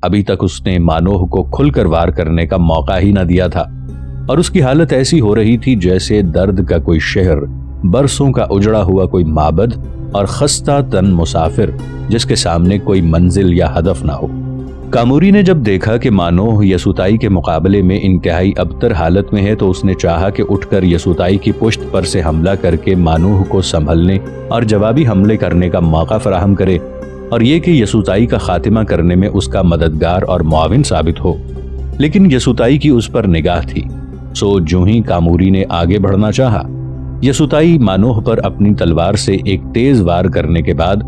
ابھی تک اس نے مانوہ کو کھل کر وار کرنے کا موقع ہی نہ دیا تھا، اور اس کی حالت ایسی ہو رہی تھی جیسے درد کا کوئی شہر، برسوں کا اجڑا ہوا کوئی معبد اور خستہ تن مسافر جس کے سامنے کوئی منزل یا ہدف نہ ہو۔ کاموری نے جب دیکھا کہ مانوہ یسوتائی کے مقابلے میں انتہائی ابتر حالت میں ہے تو اس نے چاہا کہ اٹھ کر یسوتائی کی پشت پر سے حملہ کر کے مانوہ کو سنبھلنے اور جوابی حملے کرنے کا موقع فراہم کرے، اور یہ کہ یسوتائی کا خاتمہ کرنے میں اس کا مددگار اور معاون ثابت ہو۔ لیکن یسوتائی کی اس پر نگاہ تھی، سو جو ہی کاموری نے آگے بڑھنا چاہا، یسوتائی مانوہ پر اپنی تلوار سے ایک تیز وار کرنے کے بعد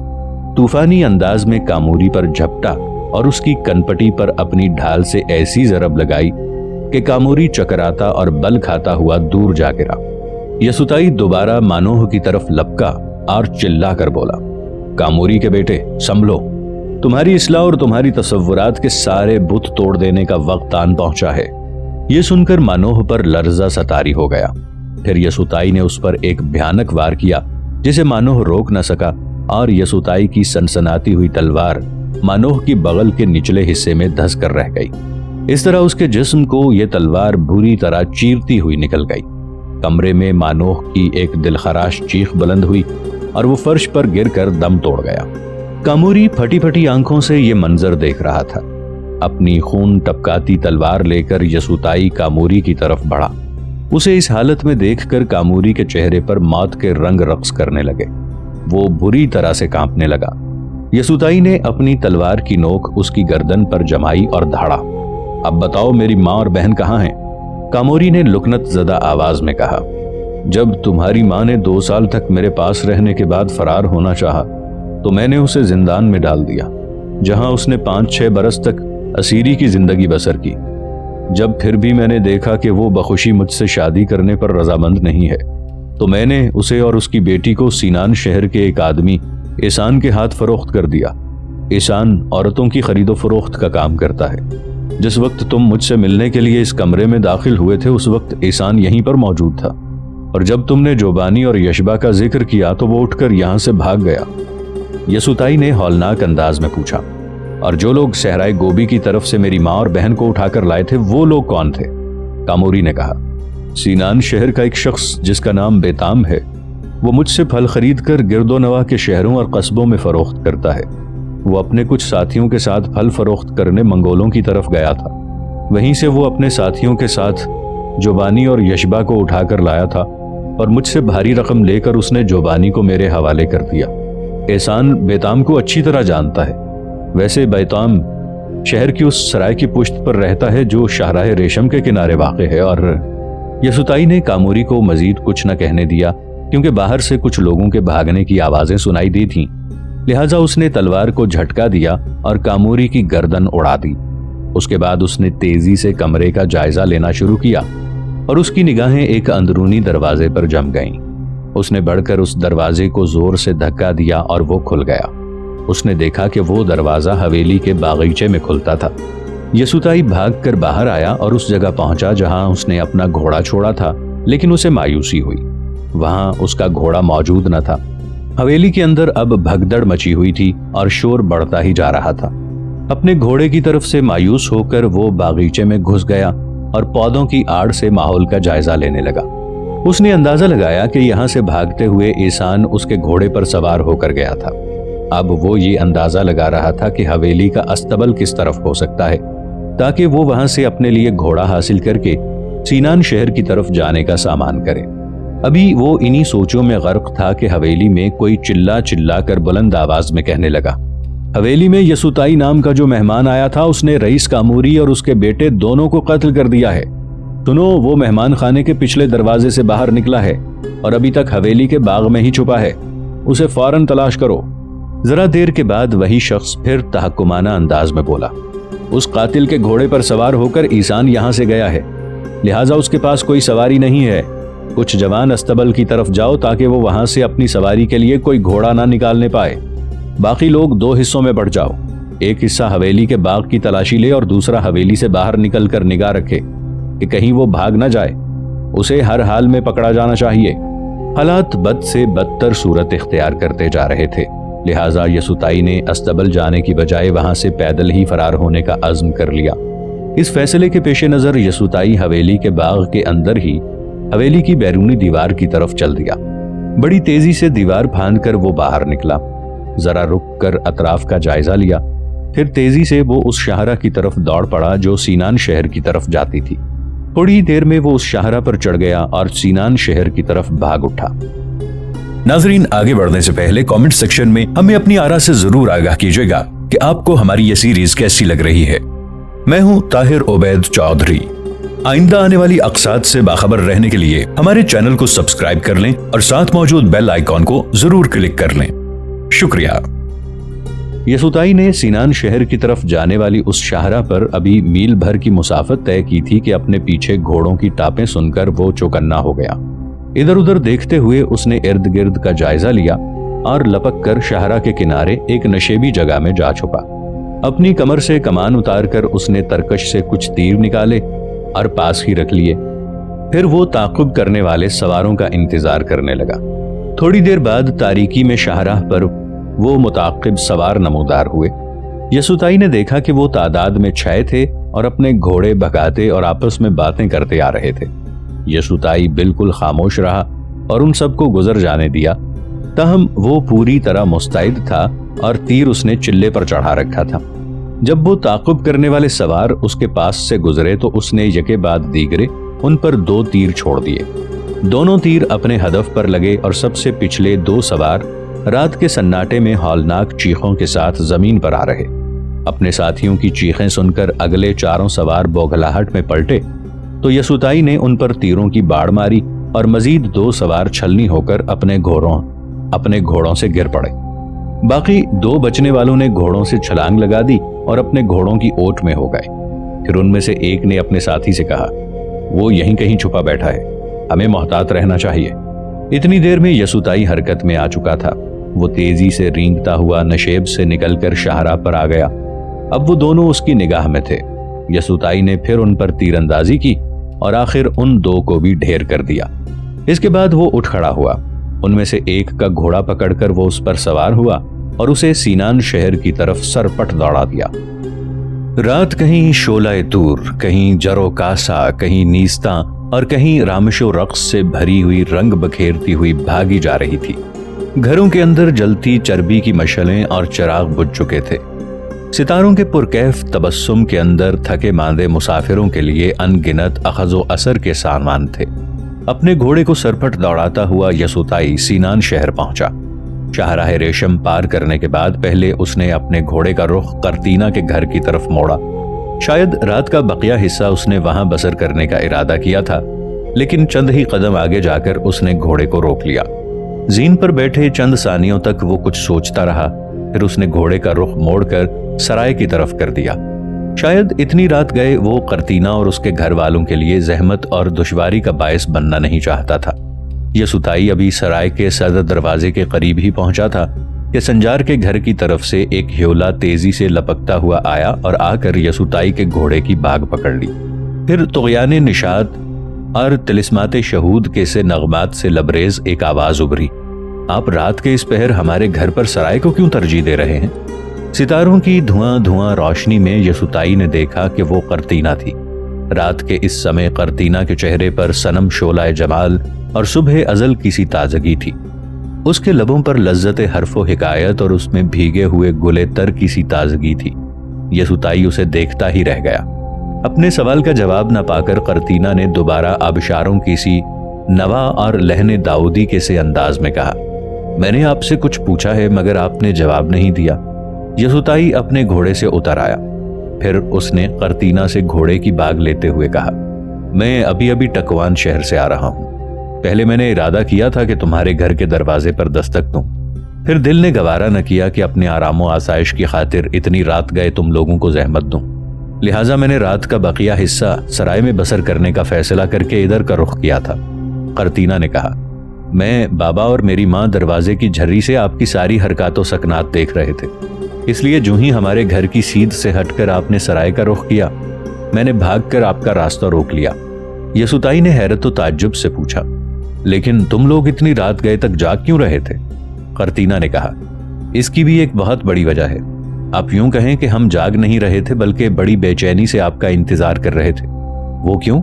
طوفانی انداز میں کاموری پر جھپٹا اور اس کی کنپٹی پر اپنی ڈھال سے ایسی ضرب لگائی کہ کاموری چکراتا اور بل کھاتا ہوا دور جا گرا۔ یسوتائی دوبارہ مانوہ کی طرف لپکا اور چلا کر بولا، کاموری کے بیٹے سنبھلو، تمہاری اصلاح اور تمہاری تصورات کے سارے بت توڑ دینے کا وقت آن پہنچا ہے۔ یہ سن کر مانوہ پر لرزہ سا طاری ہو گیا۔ پھر یسوتائی نے اس پر ایک بھیانک وار کیا جسے مانوہ روک نہ سکا، اور یسوتائی کی سنسناتی ہوئی تلوار مانوہ کی بغل کے نچلے حصے میں دھس کر رہ گئی۔ اس طرح اس کے جسم کو یہ تلوار بری طرح چیرتی ہوئی نکل گئی۔ کمرے میں مانوہ کی ایک دلخراش چیخ بلند ہوئی اور وہ فرش پر گر کر دم توڑ گیا۔ کاموری پھٹی پھٹی آنکھوں سے یہ منظر دیکھ رہا تھا۔ اپنی خون ٹپکاتی تلوار لے کر یسوتائی کاموری کی طرف بڑھا۔ اسے اس حالت میں دیکھ کر کاموری کے چہرے پر موت کے رنگ رقص کرنے لگے۔ وہ بری طرح سے کانپنے لگا۔ یسوتائی نے اپنی تلوار کی نوک اس کی گردن پر جمائی اور دھاڑا۔ اب بتاؤ میری ماں اور بہن کہاں ہیں؟ کاموری نے لکنت زدہ آواز میں کہا۔ جب تمہاری ماں نے 2 سال تک میرے پاس رہنے کے بعد فرار ہونا چاہا تو میں نے اسے زندان میں ڈال دیا، جہاں اس نے 5-6 برس تک اسیری کی زندگی بسر کی۔ جب پھر بھی میں نے دیکھا کہ وہ بخوشی مجھ سے شادی کرنے پر رضامند نہیں ہے تو میں نے اسے اور اس کی بیٹی کو سینان شہر کے ایک آدمی احسان کے ہاتھ فروخت کر دیا۔ احسان عورتوں کی خرید و فروخت کا کام کرتا ہے۔ جس وقت تم مجھ سے ملنے کے لیے اس کمرے میں داخل ہوئے تھے اس وقت احسان یہیں پر موجود تھا، اور جب تم نے جوبانی اور یشبا کا ذکر کیا تو وہ اٹھ کر یہاں سے بھاگ گیا۔ یسوتائی نے ہولناک انداز میں پوچھا، اور جو لوگ صحرائے گوبی کی طرف سے میری ماں اور بہن کو اٹھا کر لائے تھے وہ لوگ کون تھے؟ کاموری نے کہا، سینان شہر کا ایک شخص جس کا نام بیتام ہے، وہ مجھ سے پھل خرید کر گرد و نواح کے شہروں اور قصبوں میں فروخت کرتا ہے۔ وہ اپنے کچھ ساتھیوں کے ساتھ پھل فروخت کرنے منگولوں کی طرف گیا تھا۔ وہیں سے وہ اپنے ساتھیوں کے ساتھ جوبانی اور یشبا کو اٹھا کر لایا تھا، اور مجھ سے بھاری رقم لے کر اس نے جوبانی کو میرے حوالے کر دیا۔ احسان بیتام کو اچھی طرح جانتا ہے۔ ویسے بیتام شہر کی اس سرائے کی پشت پر رہتا ہے جو شاہراہ ریشم کے کنارے واقع ہے، اور یسوتائی نے کاموری کو مزید کچھ نہ کہنے دیا کیونکہ باہر سے کچھ لوگوں کے بھاگنے کی آوازیں سنائی دی تھیں۔ لہٰذا اس نے تلوار کو جھٹکا دیا اور کاموری کی گردن اڑا دی۔ اس کے بعد اس نے تیزی سے کمرے کا جائزہ لینا شروع کیا، اور اس کی نگاہیں ایک اندرونی دروازے پر جم گئیں۔ اس نے بڑھ کر اس دروازے کو زور سے دھکا دیا اور وہ کھل گیا۔ اس نے دیکھا کہ وہ دروازہ حویلی کے باغیچے میں کھلتا تھا۔ یسوتائی بھاگ کر باہر آیا اور اس جگہ پہنچا جہاں اس نے اپنا گھوڑا چھوڑا تھا، لیکن اسے مایوسی ہوئی۔ وہاں اس کا گھوڑا موجود نہ تھا۔ حویلی کے اندر اب بھگدڑ مچی ہوئی تھی اور شور بڑھتا ہی جا رہا تھا۔ اپنے گھوڑے کی طرف سے مایوس ہو کر وہ باغیچے میں گھس گیا اور پودوں کی آڑ سے ماحول کا جائزہ لینے لگا۔ اس نے اندازہ لگایا کہ یہاں سے بھاگتے ہوئے احسان اس کے گھوڑے پر سوار ہو کر گیا تھا۔ اب وہ یہ اندازہ لگا رہا تھا کہ حویلی کا استبل کس طرف ہو سکتا ہے تاکہ وہ وہاں سے اپنے لیے گھوڑا حاصل کر کے سینان شہر کی طرف جانے کا سامان کرے۔ ابھی وہ انہی سوچوں میں غرق تھا کہ حویلی میں کوئی چلا چلا کر بلند آواز میں کہنے لگا، حویلی میں یسوتائی نام کا جو مہمان آیا تھا اس نے رئیس کاموری اور اس کے بیٹے دونوں کو قتل کر دیا ہے۔ سنو، وہ مہمان خانے کے پچھلے دروازے سے باہر نکلا ہے اور ابھی تک حویلی کے باغ میں ہی چھپا ہے۔ اسے فوراً تلاش کرو۔ ذرا دیر کے بعد وہی شخص پھر تحکمانہ انداز میں بولا، اس قاتل کے گھوڑے پر سوار ہو کر احسان یہاں سے گیا ہے، لہٰذا اس کے پاس کوئی سواری نہیں ہے۔ کچھ جوان استبل کی طرف جاؤ تاکہ وہ وہاں سے اپنی سواری کے لیے کوئی گھوڑا نہ نکالنے پائے۔ باقی لوگ 2 حصوں میں بٹ جاؤ، ایک حصہ حویلی کے باغ کی تلاشی لے اور دوسرا حویلی سے باہر نکل کر نگاہ رکھے کہ کہیں وہ بھاگ نہ جائے۔ اسے ہر حال میں پکڑا جانا چاہیے۔ حالات بد سے بدتر صورت اختیار کرتے جا رہے تھے۔ لہٰذا یسوتائی نے استبل جانے کی بجائے وہاں سے پیدل ہی فرار ہونے کا عزم کر لیا۔ اس فیصلے کے پیش نظر یسوتائی حویلی کے باغ کے اندر ہی حویلی کی بیرونی دیوار کی طرف چل دیا۔ بڑی تیزی سے دیوار پھاند کر وہ باہر نکلا، ذرا رک کر اطراف کا جائزہ لیا، پھر تیزی سے وہ اس شاہراہ کی طرف دوڑ پڑا جو سینان شہر کی طرف جاتی تھی۔ تھوڑی ہی دیر میں وہ اس شاہراہ پر چڑھ گیا اور سینان شہر کی طرف بھاگ اٹھا۔ ناظرین، آگے بڑھنے سے پہلے کامنٹ سیکشن میں ہمیں اپنی آراء سے ضرور آگاہ کیجیے گا کہ آپ کو ہماری یہ سیریز کیسی لگ رہی ہے۔ میں ہوں طاہر عبید چودھری۔ آئندہ آنے والی اقساط سے باخبر رہنے کے لیے ہمارے چینل کو سبسکرائب کر لیں اور ساتھ موجود بیل آئیکن کو ضرور کلک کر لیں۔ شکریہ۔ یسوتائی نے سینان شہر کی طرف جانے والی اس شاہراہ پر ابھی میل بھر کی مسافت طے کی تھی کہ اپنے پیچھے گھوڑوں کی ٹاپیں سن کر وہ چوکنا ہو گیا۔ ادھر ادھر دیکھتے ہوئے اس نے ارد گرد کا جائزہ لیا اور لپک کر شاہراہ کے کنارے ایک نشیبی جگہ میں جا چھپا۔ اپنی کمر سے کمان اتار کر اس نے ترکش سے کچھ تیر نکالے اور پاس ہی رکھ لیے۔ پھر وہ تعاقب کرنے والے سواروں کا انتظار کرنے لگا۔ تھوڑی دیر بعد تاریکی میں شاہراہ پر وہ متعاقب سوار نمودار ہوئے۔ یسوتائی نے دیکھا کہ وہ تعداد میں 6 تھے اور اپنے گھوڑے بھگاتے اور آپس میں باتیں کرتے آ رہے تھے۔ یسوتائی بالکل خاموش رہا اور ان سب کو گزر جانے دیا، تاہم وہ پوری طرح مستعد تھا اور تیر اس نے چلے پر چڑھا رکھا تھا۔ جب وہ تعاقب کرنے والے سوار اس کے پاس سے گزرے تو اس نے یکے بعد دیگرے ان پر 2 تیر چھوڑ دیے۔ دونوں تیر اپنے ہدف پر لگے اور سب سے پچھلے 2 سوار رات کے سناٹے میں ہولناک چیخوں کے ساتھ زمین پر آ رہے۔ اپنے ساتھیوں کی چیخیں سن کر اگلے 4 سوار بوگھلاہٹ میں پلٹے تو یسوتائی نے ان پر تیروں کی باڑ ماری اور مزید 2 سوار چھلنی ہو کر اپنے گھوڑوں سے گر پڑے۔ باقی 2 بچنے والوں نے گھوڑوں سے چھلانگ لگا دی اور اپنے گھوڑوں کی اوٹ میں ہو گئے۔ پھر ان میں سے ایک نے اپنے ساتھی سے کہا، وہ یہیں کہیں چھپا بیٹھا ہے، ہمیں محتاط رہنا چاہیے۔ اتنی دیر میں یسوتائی حرکت میں آ چکا تھا۔ وہ تیزی سے رینگتا ہوا نشیب سے نکل کر شاہراہ پر آ گیا۔ اب وہ دونوں اس کی نگاہ میں تھے۔ یسوتائی نے پھر ان پر تیر اندازی کی اور آخر ان 2 کو بھی ڈھیر کر دیا۔ اس کے بعد وہ اٹھ کھڑا ہوا۔ ان میں سے ایک کا گھوڑا پکڑ کر وہ اس پر سوار ہوا اور اسے سینان شہر کی طرف سرپٹ دوڑا دیا۔ رات کہیں شعلہ طور، کہیں جرو کاسا، کہیں نیستاں اور کہیں رامش و رقص سے بھری ہوئی رنگ بکھیرتی ہوئی بھاگی جا رہی تھی۔ گھروں کے اندر جلتی چربی کی مشعلیں اور چراغ بجھ چکے تھے۔ ستاروں کے پرکیف تبسم کے اندر تھکے ماندے مسافروں کے لیے ان گنت اخذ و اثر کے سامان تھے۔ اپنے گھوڑے کو سرپٹ دوڑاتا ہوا یسوتائی سینان شہر پہنچا۔ شاہراہ ریشم پار کرنے کے بعد پہلے اس نے اپنے گھوڑے کا رخ قرتینہ کے گھر کی طرف موڑا۔ شاید رات کا بقیہ حصہ اس نے وہاں بسر کرنے کا ارادہ کیا تھا، لیکن چند ہی قدم آگے جا کر اس نے گھوڑے کو روک لیا۔ زین پر بیٹھے چند ثانیوں تک وہ کچھ سوچتا رہا، پھر اس نے گھوڑے کا رخ موڑ کر سرائے کی طرف کر دیا۔ شاید اتنی رات گئے وہ قرتینہ اور اس کے گھر والوں کے لیے زحمت اور دشواری کا باعث بننا نہیں چاہتا تھا۔ یسوتائی ابھی سرائے کے صدر دروازے کے قریب ہی پہنچا تھا کہ سنجار کے گھر کی طرف سے ایک ہیولا تیزی سے لپکتا ہوا آیا اور آ کر یسوتائی کے گھوڑے کی باگ پکڑ لی۔ پھر طغیان نشاط اور طلسمات شہود کے سے نغمات سے لبریز ایک آواز ابھری، آپ رات کے اس پہر ہمارے گھر پر سرائے کو کیوں ترجیح دے رہے ہیں؟ ستاروں کی دھواں روشنی میں یسوتائی نے دیکھا کہ وہ قرتینہ تھی۔ رات کے اس سمے قرتینہ کے چہرے پر صنم شعلہ جمال اور صبح ازل کی سی تازگی تھی۔ اس کے لبوں پر لذت حرف و حکایت اور اس میں بھیگے ہوئے گلے تر کی سی تازگی تھی۔ یسوتائی اسے دیکھتا ہی رہ گیا۔ اپنے سوال کا جواب نہ پا کر قرتینہ نے دوبارہ آبشاروں کی سی نوا اور لہن داؤدی کے سے انداز میں کہا، میں نے آپ سے کچھ پوچھا ہے مگر آپ نے جواب نہیں دیا۔ یسوتائی اپنے گھوڑے سے اتر آیا۔ پھر اس نے قرتینہ سے گھوڑے کی باگ لیتے ہوئے کہا، میں ابھی ٹکوان شہر سے آ رہا ہوں۔ پہلے میں نے ارادہ کیا تھا کہ تمہارے گھر کے دروازے پر دستک دوں، پھر دل نے گوارا نہ کیا کہ اپنے آرام و آسائش کی خاطر اتنی رات گئے تم لوگوں کو زحمت دوں، لہٰذا میں نے رات کا بقیہ حصہ سرائے میں بسر کرنے کا فیصلہ کر کے ادھر کا رخ کیا تھا۔ قرتینہ نے کہا، میں بابا اور میری ماں دروازے کی جھری سے آپ کی ساری حرکات و سکنات دیکھ رہے تھے، اس لیے جو ہی ہمارے گھر کی سیدھ سے ہٹ کر آپ نے سرائے کا رخ کیا، میں نے بھاگ کر آپ کا راستہ روک لیا۔ یسوتائی نے حیرت و تعجب سے پوچھا، لیکن تم لوگ اتنی رات گئے تک جاگ کیوں رہے تھے؟ قرتینہ نے کہا، اس کی بھی ایک بہت بڑی وجہ ہے۔ آپ یوں کہیں کہ ہم جاگ نہیں رہے تھے بلکہ بڑی بے چینی سے آپ کا انتظار کر رہے تھے۔ وہ کیوں؟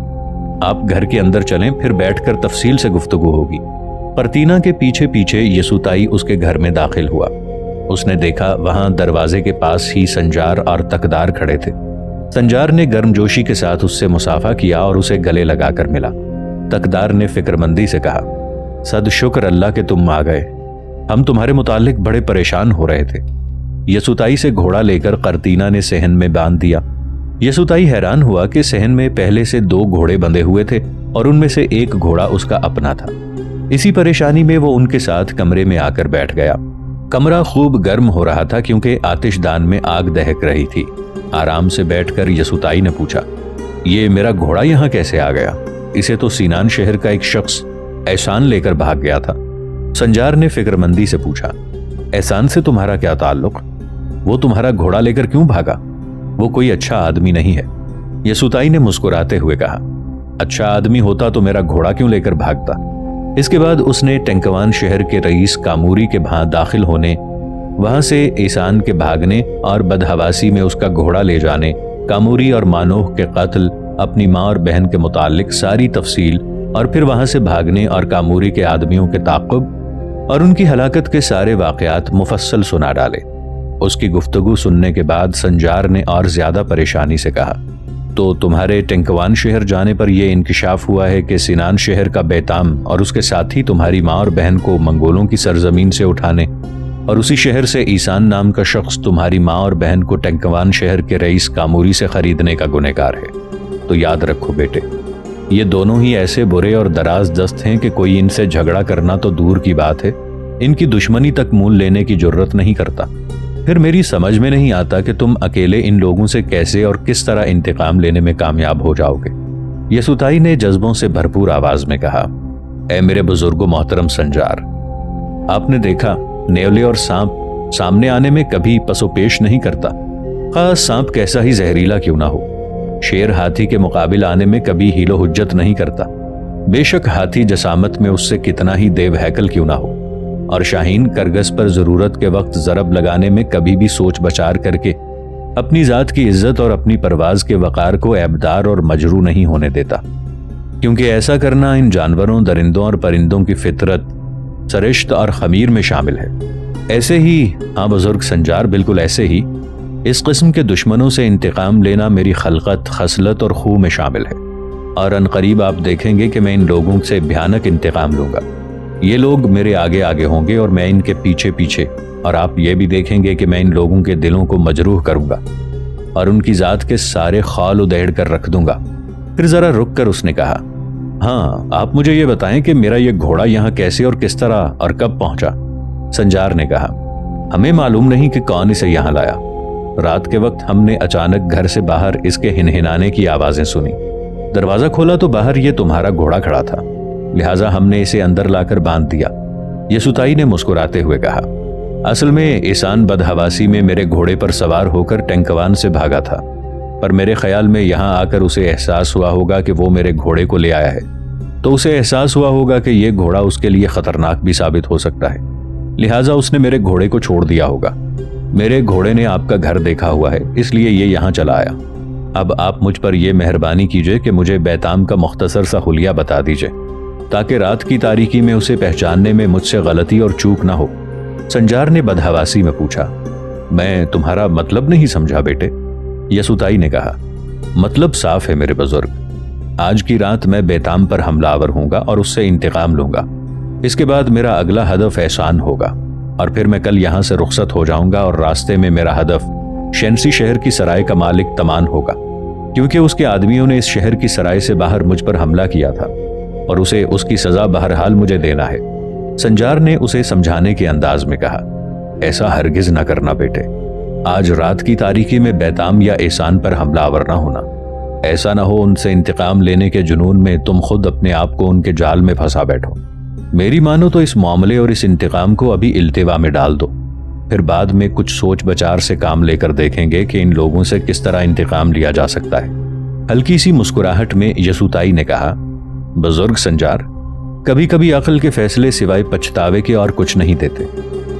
آپ گھر کے اندر چلیں، پھر بیٹھ کر تفصیل سے گفتگو ہوگی۔ پرتینا کے پیچھے پیچھے یسوتائی اس کے گھر میں داخل ہوا۔ اس نے دیکھا وہاں دروازے کے پاس ہی سنجار اور تقدار کھڑے تھے۔ سنجار نے گرمجوشی کے ساتھ اس سے مصافحہ کیا اور اسے گلے لگا کر ملا۔ تقدار نے فکرمندی سے کہا، صد شکر اللہ کہ تم آ گئے، ہم تمہارے متعلق بڑے پریشان ہو رہے تھے۔ یسوتائی سے گھوڑا لے کر قرتینہ نے صحن میں باندھ دیا۔ یسوتائی حیران ہوا کہ صحن میں پہلے سے 2 گھوڑے بندھے ہوئے تھے اور ان میں سے ایک گھوڑا اس کا اپنا تھا۔ اسی پریشانی میں وہ ان کے ساتھ کمرے میں آ کر بیٹھ گیا۔ کمرہ خوب گرم ہو رہا تھا کیونکہ آتش دان میں آگ دہک رہی تھی۔ آرام سے بیٹھ کر یسوتائی نے پوچھا، یہ میرا گھوڑا یہاں کیسے آ گیا؟ اسے تو سینان شہر کا ایک شخص احسان لے کر بھاگ گیا تھا۔ سنجار نے فکرمندی سے پوچھا، احسان سے تمہارا کیا تعلق؟ وہ تمہارا گھوڑا لے کر کیوں بھاگا؟ وہ کوئی اچھا آدمی نہیں ہے۔ یسوتائی نے مسکراتے ہوئے کہا، اچھا آدمی ہوتا تو میرا گھوڑا کیوں لے کر بھاگتا؟ اس کے بعد اس نے ٹینکوان شہر کے رئیس کاموری کے بھاں داخل ہونے، وہاں سے احسان کے بھاگنے اور بدحواسی میں اس کا گھوڑا لے جانے، کاموری اور مانوح کے قتل، اپنی ماں اور بہن کے متعلق ساری تفصیل، اور پھر وہاں سے بھاگنے اور کاموری کے آدمیوں کے تعاقب اور ان کی ہلاکت کے سارے واقعات مفصل سنا ڈالے۔ اس کی گفتگو سننے کے بعد سنجار نے اور زیادہ پریشانی سے کہا، تو تمہارے ٹینکوان شہر جانے پر یہ انکشاف ہوا ہے کہ سینان شہر کا بیتام اور اس کے ساتھی تمہاری ماں اور بہن کو منگولوں کی سرزمین سے اٹھانے، اور اسی شہر سے ایسان نام کا شخص تمہاری ماں اور بہن کو ٹینکوان شہر کے رئیس کاموری سے خریدنے کا گنہگار ہے۔ تو یاد رکھو بیٹے، یہ دونوں ہی ایسے برے اور دراز دست ہیں کہ کوئی ان سے جھگڑا کرنا تو دور کی بات ہے، ان کی دشمنی تک مول لینے کی جرت نہیں کرتا۔ پھر میری سمجھ میں نہیں آتا کہ تم اکیلے ان لوگوں سے کیسے اور کس طرح انتقام لینے میں کامیاب ہو جاؤ گے۔ یسوتائی نے جذبوں سے بھرپور آواز میں کہا، اے میرے بزرگ و محترم سنجار، آپ نے دیکھا نیولے اور سانپ سامنے آنے میں کبھی پس و پیش نہیں کرتا، خواہ سانپ کیسا ہی زہریلا کیوں نہ ہو۔ شیر ہاتھی کے مقابل آنے میں کبھی ہیل و حجت نہیں کرتا، بے شک ہاتھی جسامت میں اس سے کتنا ہی دیو ہیکل کیوں نہ ہو، اور شاہین کرگس پر ضرورت کے وقت ضرب لگانے میں کبھی بھی سوچ بچار کر کے اپنی ذات کی عزت اور اپنی پرواز کے وقار کو عیبدار اور مجروح نہیں ہونے دیتا، کیونکہ ایسا کرنا ان جانوروں، درندوں اور پرندوں کی فطرت، سرشت اور خمیر میں شامل ہے۔ ایسے ہی، ہاں بزرگ سنجار، بالکل ایسے ہی اس قسم کے دشمنوں سے انتقام لینا میری خلقت، خصلت اور خو میں شامل ہے، اور عنقریب آپ دیکھیں گے کہ میں ان لوگوں سے بھیانک انتقام لوں گا۔ یہ لوگ میرے آگے آگے ہوں گے اور میں ان کے پیچھے پیچھے، اور آپ یہ بھی دیکھیں گے کہ میں ان لوگوں کے دلوں کو مجروح کروں گا اور ان کی ذات کے سارے خال ادھیڑ کر رکھ دوں گا۔ پھر ذرا رک کر اس نے کہا، ہاں آپ مجھے یہ بتائیں کہ میرا یہ گھوڑا یہاں کیسے اور کس طرح اور کب پہنچا؟ سنجار نے کہا، ہمیں معلوم نہیں کہ کون اسے یہاں لایا۔ رات کے وقت ہم نے اچانک گھر سے باہر اس کے ہنہنانے کی آوازیں سنی، دروازہ کھولا تو باہر یہ تمہارا گھوڑا کھڑا تھا، لہٰذا ہم نے اسے اندر لا کر باندھ دیا۔ یسوتائی نے مسکراتے ہوئے کہا، اصل میں احسان بدحواسی میں میرے گھوڑے پر سوار ہو کر ٹینکوان سے بھاگا تھا، پر میرے خیال میں یہاں آ کر اسے احساس ہوا ہوگا کہ وہ میرے گھوڑے کو لے آیا ہے، تو اسے احساس ہوا ہوگا کہ یہ گھوڑا اس کے لیے خطرناک بھی ثابت ہو سکتا ہے، لہٰذا اس نے میرے گھوڑے کو چھوڑ دیا ہوگا۔ میرے گھوڑے نے آپ کا گھر دیکھا ہوا ہے، اس لیے یہ یہاں چلا آیا۔ اب آپ مجھ پر یہ مہربانی کیجئے کہ مجھے بیتام کا مختصر سا حلیہ بتا دیجئے، تاکہ رات کی تاریکی میں اسے پہچاننے میں مجھ سے غلطی اور چوک نہ ہو۔ سنجار نے بدحواسی میں پوچھا، میں تمہارا مطلب نہیں سمجھا بیٹے۔ یسوتائی نے کہا، مطلب صاف ہے میرے بزرگ، آج کی رات میں بیتام پر حملہ آور ہوں گا اور اس سے انتقام لوں گا۔ اس کے بعد میرا اگلا ہدف احسان ہوگا، اور پھر میں کل یہاں سے رخصت ہو جاؤں گا، اور راستے میں میرا ہدف شینسی شہر کی سرائے کا مالک تمان ہوگا، کیونکہ اس کے آدمیوں نے اس شہر کی سرائے سے باہر مجھ پر حملہ کیا تھا، اور اسے اس کی سزا بہرحال مجھے دینا ہے۔ سنجار نے اسے سمجھانے کے انداز میں کہا، ایسا ہرگز نہ کرنا بیٹے، آج رات کی تاریکی میں بیتام یا احسان پر حملہ آور نہ ہونا، ایسا نہ ہو ان سے انتقام لینے کے جنون میں تم خود اپنے آپ کو ان کے جال میں پھنسا بیٹھو۔ میری مانو تو اس معاملے اور اس انتقام کو ابھی التوا میں ڈال دو، پھر بعد میں کچھ سوچ بچار سے کام لے کر دیکھیں گے کہ ان لوگوں سے کس طرح انتقام لیا جا سکتا ہے۔ ہلکی سی مسکراہٹ میں یسوتائی نے کہا، بزرگ سنجار، کبھی کبھی عقل کے فیصلے سوائے پچھتاوے کے اور کچھ نہیں دیتے۔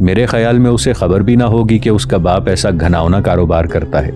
میرے خیال میں اسے خبر بھی نہ ہوگی کہ اس کا باپ ایسا گھناؤنا کاروبار کرتا ہے۔